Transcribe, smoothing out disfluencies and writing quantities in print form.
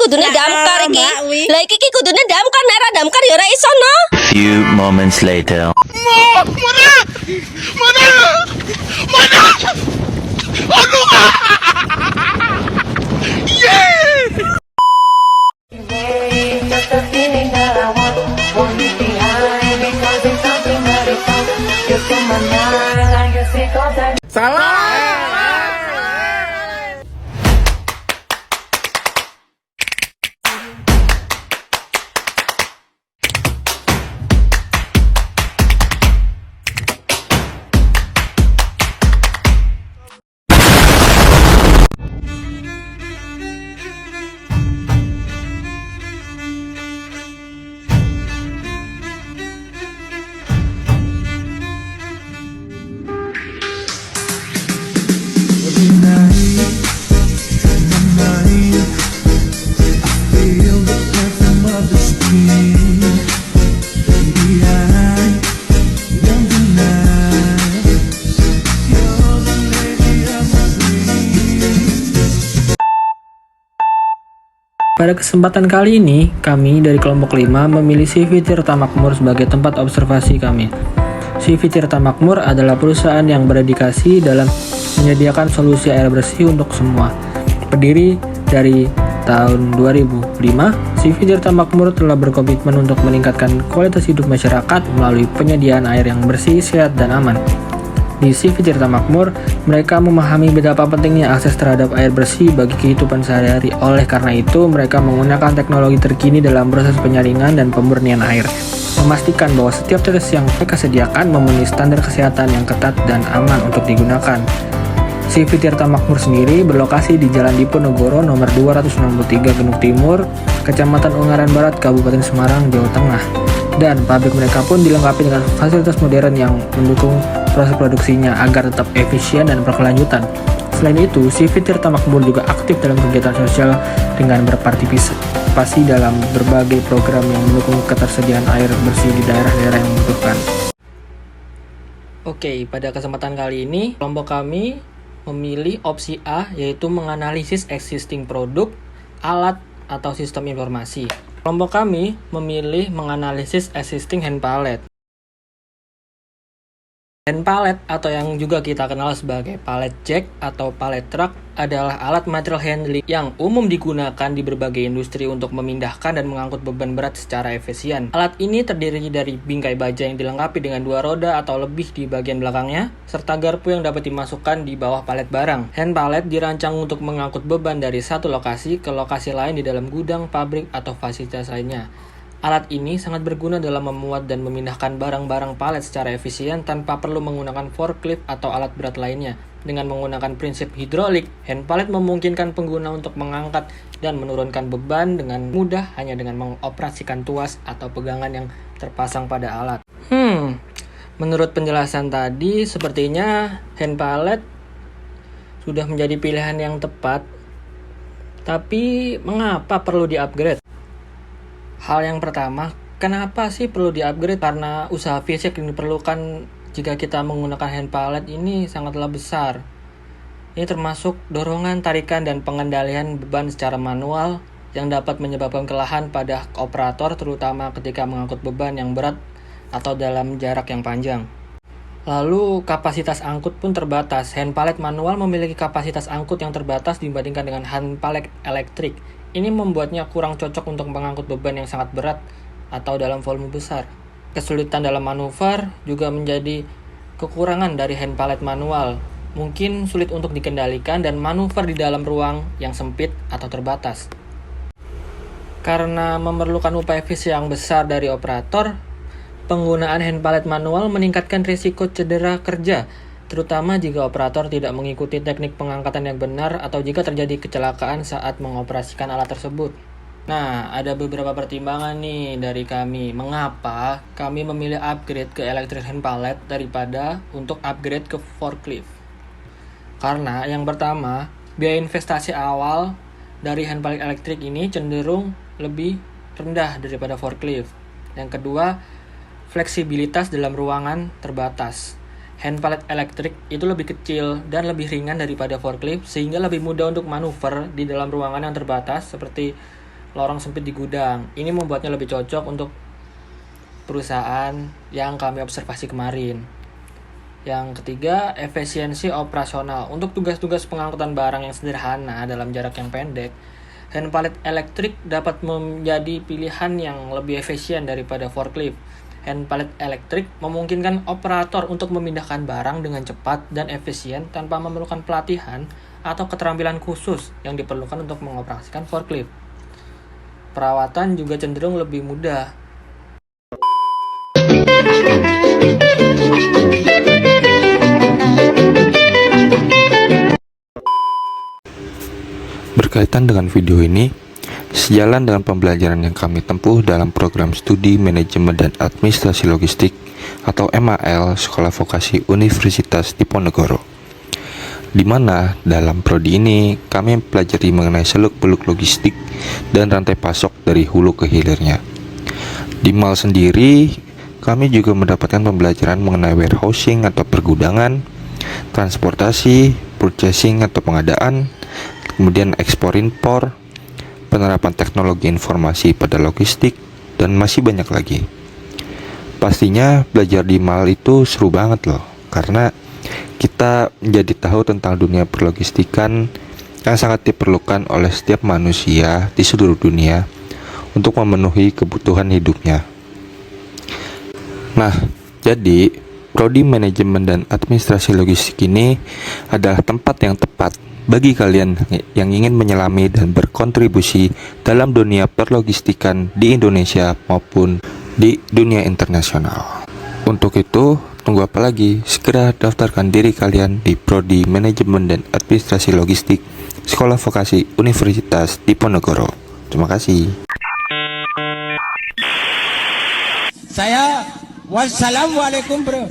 kudune damkar iki. Lah iki kudune damkar, nek ora damkar ya ora iso no. Few moments later. Just a feeling that I want you behind because it's something that is so just in my mind. I guess it goes that. Pada kesempatan kali ini, kami dari kelompok 5 memilih CV Tirta Makmur sebagai tempat observasi kami. CV Tirta Makmur adalah perusahaan yang berdedikasi dalam menyediakan solusi air bersih untuk semua. Berdiri dari tahun 2005, CV Tirta Makmur telah berkomitmen untuk meningkatkan kualitas hidup masyarakat melalui penyediaan air yang bersih, sehat, dan aman. Di CV Tirta Makmur, mereka memahami betapa pentingnya akses terhadap air bersih bagi kehidupan sehari-hari. Oleh karena itu, mereka menggunakan teknologi terkini dalam proses penyaringan dan pemurnian air, memastikan bahwa setiap tetes yang mereka sediakan memenuhi standar kesehatan yang ketat dan aman untuk digunakan. CV Tirta Makmur sendiri berlokasi di Jalan Diponegoro nomor 263 Genuk Timur, Kecamatan Ungaran Barat, Kabupaten Semarang, Jawa Tengah. Dan pabrik mereka pun dilengkapi dengan fasilitas modern yang mendukung proses produksinya agar tetap efisien dan berkelanjutan. Selain itu, CV Tirta Makmur juga aktif dalam kegiatan sosial dengan berpartisipasi dalam berbagai program yang mendukung ketersediaan air bersih di daerah-daerah yang membutuhkan. Oke, pada kesempatan kali ini, kelompok kami memilih opsi A, yaitu menganalisis existing produk, alat, atau sistem informasi. Kelompok kami memilih menganalisis existing hand pallet. Hand pallet atau yang juga kita kenal sebagai pallet jack atau pallet truck adalah alat material handling yang umum digunakan di berbagai industri untuk memindahkan dan mengangkut beban berat secara efisien. Alat ini terdiri dari bingkai baja yang dilengkapi dengan 2 roda atau lebih di bagian belakangnya, serta garpu yang dapat dimasukkan di bawah palet barang. Hand pallet dirancang untuk mengangkut beban dari satu lokasi ke lokasi lain di dalam gudang, pabrik, atau fasilitas lainnya. Alat ini sangat berguna dalam memuat dan memindahkan barang-barang palet secara efisien tanpa perlu menggunakan forklift atau alat berat lainnya. Dengan menggunakan prinsip hidrolik, hand pallet memungkinkan pengguna untuk mengangkat dan menurunkan beban dengan mudah hanya dengan mengoperasikan tuas atau pegangan yang terpasang pada alat. Menurut penjelasan tadi, sepertinya hand pallet sudah menjadi pilihan yang tepat. Tapi mengapa perlu di-upgrade? Hal yang pertama, kenapa sih perlu di-upgrade? Karena usaha fisik yang diperlukan jika kita menggunakan hand pallet ini sangatlah besar. Ini termasuk dorongan, tarikan, dan pengendalian beban secara manual yang dapat menyebabkan kelelahan pada operator, terutama ketika mengangkut beban yang berat atau dalam jarak yang panjang. Lalu, kapasitas angkut pun terbatas. Hand pallet manual memiliki kapasitas angkut yang terbatas dibandingkan dengan hand pallet elektrik. Ini membuatnya kurang cocok untuk mengangkut beban yang sangat berat atau dalam volume besar. Kesulitan dalam manuver juga menjadi kekurangan dari hand pallet manual. Mungkin sulit untuk dikendalikan dan manuver di dalam ruang yang sempit atau terbatas. Karena memerlukan upaya fisik yang besar dari operator, penggunaan hand pallet manual meningkatkan risiko cedera kerja, terutama jika operator tidak mengikuti teknik pengangkatan yang benar atau jika terjadi kecelakaan saat mengoperasikan alat tersebut. Nah, ada beberapa pertimbangan nih dari kami. Mengapa kami memilih upgrade ke electric hand pallet daripada untuk upgrade ke forklift? Karena yang pertama, biaya investasi awal dari hand pallet elektrik ini cenderung lebih rendah daripada forklift. Yang kedua, fleksibilitas dalam ruangan terbatas. Hand pallet elektrik itu lebih kecil dan lebih ringan daripada forklift, sehingga lebih mudah untuk manuver di dalam ruangan yang terbatas seperti lorong sempit di gudang. Ini membuatnya lebih cocok untuk perusahaan yang kami observasi kemarin. Yang ketiga, efisiensi operasional. Untuk tugas-tugas pengangkutan barang yang sederhana dalam jarak yang pendek, hand pallet elektrik dapat menjadi pilihan yang lebih efisien daripada forklift. Hand pallet elektrik memungkinkan operator untuk memindahkan barang dengan cepat dan efisien tanpa memerlukan pelatihan atau keterampilan khusus yang diperlukan untuk mengoperasikan forklift. Perawatan juga cenderung lebih mudah. Berkaitan dengan video ini, sejalan dengan pembelajaran yang kami tempuh dalam program studi manajemen dan administrasi logistik atau MAL Sekolah Vokasi Universitas Diponegoro, di mana dalam prodi ini kami mempelajari mengenai seluk-beluk logistik dan rantai pasok dari hulu ke hilirnya. Di MAL sendiri, kami juga mendapatkan pembelajaran mengenai warehousing atau pergudangan, transportasi, purchasing atau pengadaan, kemudian ekspor-impor, penerapan teknologi informasi pada logistik, dan masih banyak lagi. Pastinya belajar di MAL itu seru banget loh, karena kita menjadi tahu tentang dunia perlogistikan yang sangat diperlukan oleh setiap manusia di seluruh dunia untuk memenuhi kebutuhan hidupnya. Nah, jadi prodi manajemen dan administrasi logistik ini adalah tempat yang tepat bagi kalian yang ingin menyelami dan berkontribusi dalam dunia perlogistikan di Indonesia maupun di dunia internasional. Untuk itu, tunggu apa lagi? Segera daftarkan diri kalian di prodi manajemen dan administrasi logistik Sekolah Vokasi Universitas Diponegoro. Terima kasih. Saya wassalamualaikum bro.